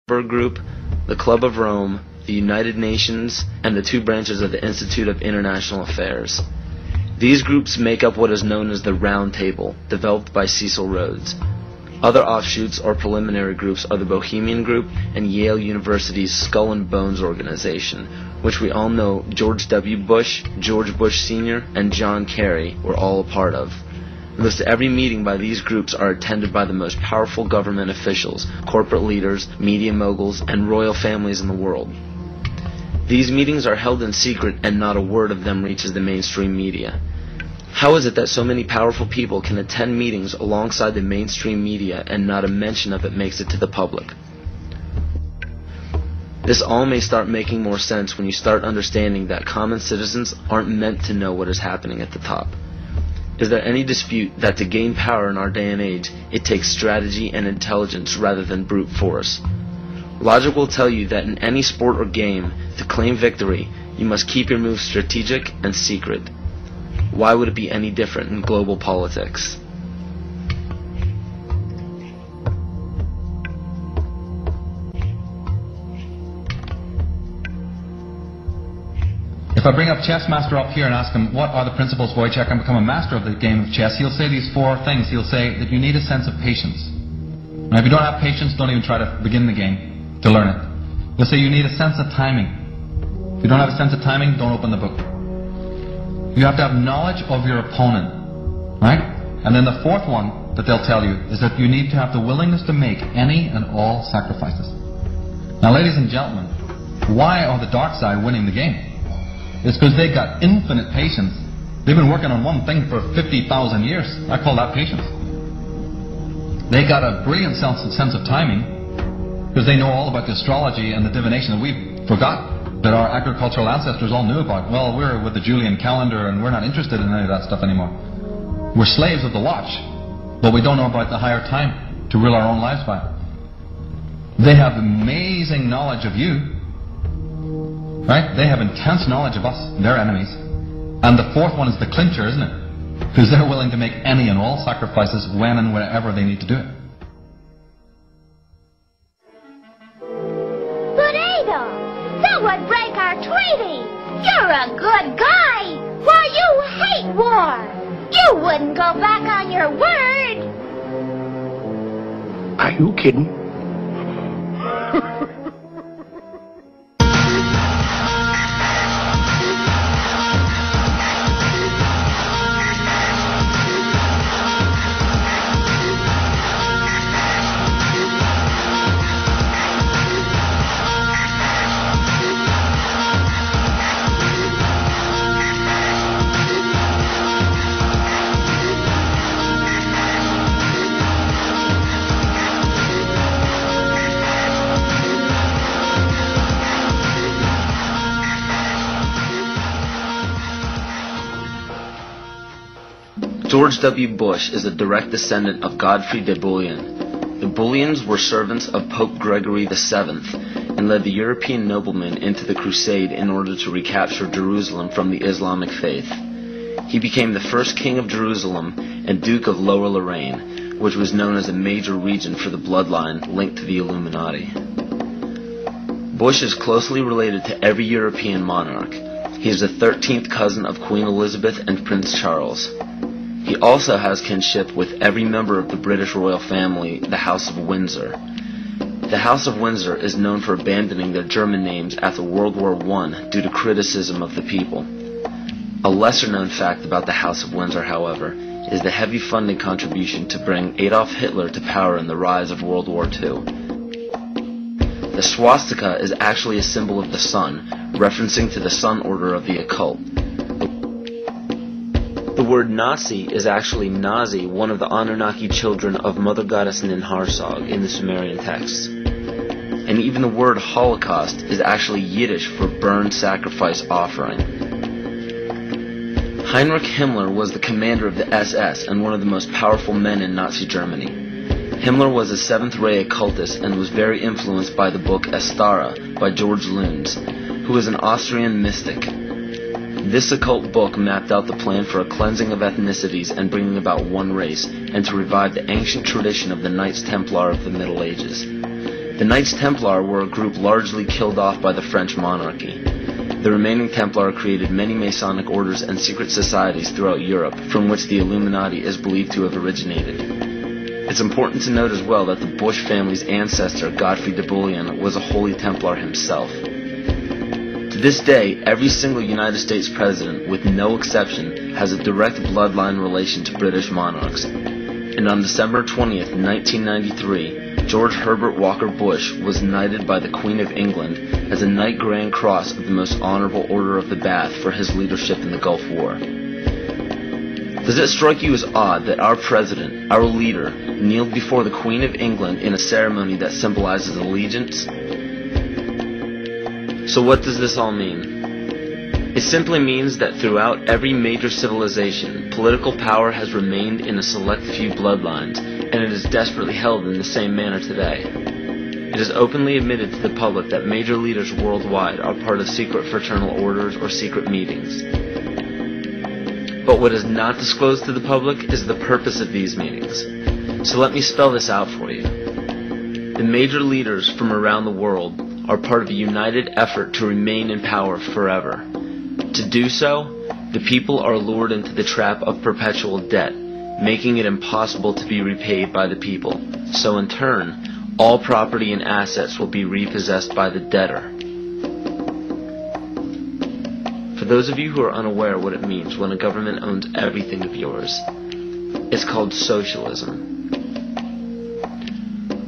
Group, the Club of Rome, the United Nations, and the two branches of the Institute of International Affairs. These groups make up what is known as the Round Table, developed by Cecil Rhodes. Other offshoots or preliminary groups are the Bohemian Group and Yale University's Skull and Bones organization, which we all know George W. Bush, George Bush Sr., and John Kerry were all a part of. Most every meeting by these groups are attended by the most powerful government officials, corporate leaders, media moguls, and royal families in the world. These meetings are held in secret and not a word of them reaches the mainstream media. How is it that so many powerful people can attend meetings alongside the mainstream media and not a mention of it makes it to the public? This all may start making more sense when you start understanding that common citizens aren't meant to know what is happening at the top. Is there any dispute that to gain power in our day and age, it takes strategy and intelligence rather than brute force? Logic will tell you that in any sport or game, to claim victory, you must keep your moves strategic and secret. Why would it be any different in global politics? If I bring up chess master up here and ask him, what are the principles, Wojciech, and become a master of the game of chess, he'll say these four things. He'll say that you need a sense of patience. Now, if you don't have patience, don't even try to begin the game to learn it. He'll say you need a sense of timing. If you don't have a sense of timing, don't open the book. You have to have knowledge of your opponent, right? And then the fourth one that they'll tell you is that you need to have the willingness to make any and all sacrifices. Now, ladies and gentlemen, why are the dark side winning the game? It's because they've got infinite patience. They've been working on one thing for 50,000 years. I call that patience. They got a brilliant sense of timing because they know all about the astrology and the divination that we've forgot, that our agricultural ancestors all knew about. Well, we're with the Julian calendar and we're not interested in any of that stuff anymore. We're slaves of the watch, but we don't know about the higher time to rule our own lives by. They have amazing knowledge of you. Right? They have intense knowledge of us, their enemies. And the fourth one is the clincher, isn't it? Because they're willing to make any and all sacrifices when and wherever they need to do it. But Adolf, that would break our treaty. You're a good guy. Why, you hate war. You wouldn't go back on your word. Are you kidding? George W. Bush is a direct descendant of Godfrey de Bouillon. The Bouillons were servants of Pope Gregory VII and led the European noblemen into the crusade in order to recapture Jerusalem from the Islamic faith. He became the first king of Jerusalem and Duke of Lower Lorraine, which was known as a major region for the bloodline linked to the Illuminati. Bush is closely related to every European monarch. He is the 13th cousin of Queen Elizabeth and Prince Charles. He also has kinship with every member of the British royal family, the House of Windsor. The House of Windsor is known for abandoning their German names after World War I due to criticism of the people. A lesser-known fact about the House of Windsor, however, is the heavy funding contribution to bring Adolf Hitler to power in the rise of World War II. The swastika is actually a symbol of the sun, referencing to the Sun Order of the occult. The word Nazi is actually Nazi, one of the Anunnaki children of Mother Goddess Ninharsag in the Sumerian texts. And even the word Holocaust is actually Yiddish for burn sacrifice offering. Heinrich Himmler was the commander of the SS and one of the most powerful men in Nazi Germany. Himmler was a seventh-ray occultist and was very influenced by the book Astara by George Luns, who was an Austrian mystic. This occult book mapped out the plan for a cleansing of ethnicities and bringing about one race, and to revive the ancient tradition of the Knights Templar of the Middle Ages. The Knights Templar were a group largely killed off by the French monarchy. The remaining Templar created many Masonic orders and secret societies throughout Europe, from which the Illuminati is believed to have originated. It's important to note as well that the Bush family's ancestor, Godfrey de Bouillon, was a Holy Templar himself. To this day, every single United States president, with no exception, has a direct bloodline relation to British monarchs. And on December 20th, 1993, George Herbert Walker Bush was knighted by the Queen of England as a Knight Grand Cross of the Most Honorable Order of the Bath for his leadership in the Gulf War. Does it strike you as odd that our president, our leader, kneeled before the Queen of England in a ceremony that symbolizes allegiance? So what does this all mean? It simply means that throughout every major civilization, political power has remained in a select few bloodlines, and it is desperately held in the same manner today. It is openly admitted to the public that major leaders worldwide are part of secret fraternal orders or secret meetings. But what is not disclosed to the public is the purpose of these meetings. So let me spell this out for you. The major leaders from around the world are part of a united effort to remain in power forever. To do so, the people are lured into the trap of perpetual debt, making it impossible to be repaid by the people. So in turn, all property and assets will be repossessed by the debtor. For those of you who are unaware what it means when a government owns everything of yours, it's called socialism.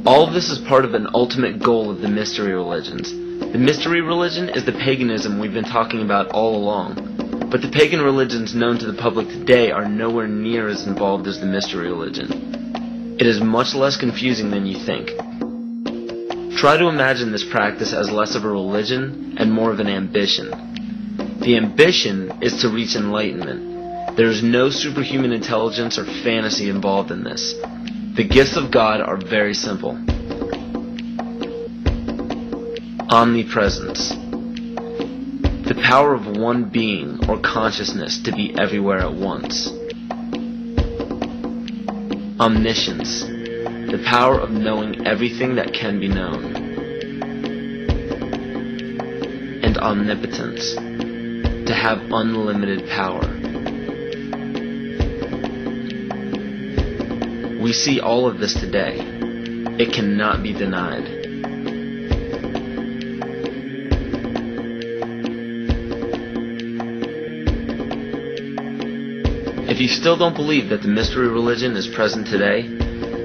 All of this is part of an ultimate goal of the mystery religions. The mystery religion is the paganism we've been talking about all along. But the pagan religions known to the public today are nowhere near as involved as the mystery religion. It is much less confusing than you think. Try to imagine this practice as less of a religion and more of an ambition. The ambition is to reach enlightenment. There is no superhuman intelligence or fantasy involved in this. The gifts of God are very simple. Omnipresence. The power of one being or consciousness to be everywhere at once. Omniscience. The power of knowing everything that can be known. And omnipotence. To have unlimited power. We see all of this today. It cannot be denied. If you still don't believe that the mystery religion is present today,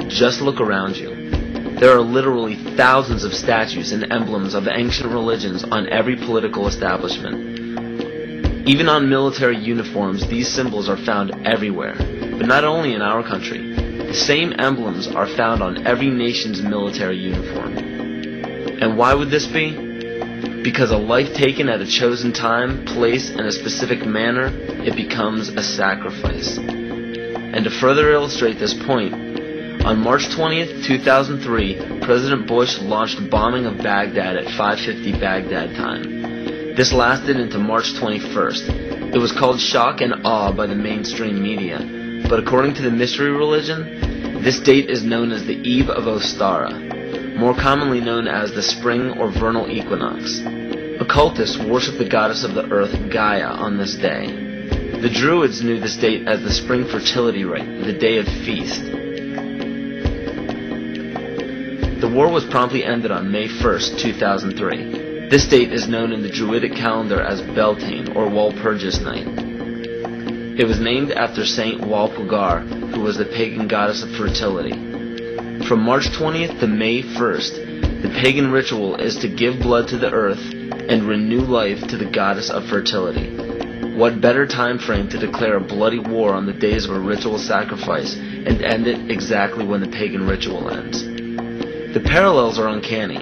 just look around you. There are literally thousands of statues and emblems of ancient religions on every political establishment. Even on military uniforms, these symbols are found everywhere, but not only in our country. The same emblems are found on every nation's military uniform. And why would this be? Because a life taken at a chosen time, place, and a specific manner, it becomes a sacrifice. And to further illustrate this point, on March 20th, 2003, President Bush launched bombing of Baghdad at 5:50 Baghdad time. This lasted into March 21st. It was called shock and awe by the mainstream media, but according to the mystery religion, this date is known as the Eve of Ostara, more commonly known as the spring or vernal equinox. Occultists worship the goddess of the earth, Gaia, on this day. The Druids knew this date as the spring fertility rite, the day of feast. The war was promptly ended on May 1st, 2003. This date is known in the Druidic calendar as Beltane, or Walpurgis Night. It was named after Saint Walpurgar, who was the pagan goddess of fertility. From March 20th to May 1st, the pagan ritual is to give blood to the earth and renew life to the goddess of fertility. What better time frame to declare a bloody war on the days of a ritual sacrifice and end it exactly when the pagan ritual ends? The parallels are uncanny.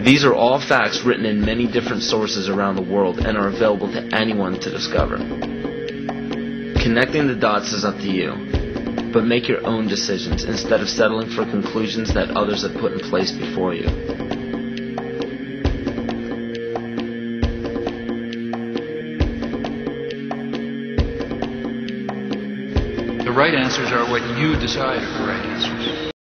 These are all facts written in many different sources around the world and are available to anyone to discover. Connecting the dots is up to you, but make your own decisions instead of settling for conclusions that others have put in place before you. The right answers are what you decide are the right answers.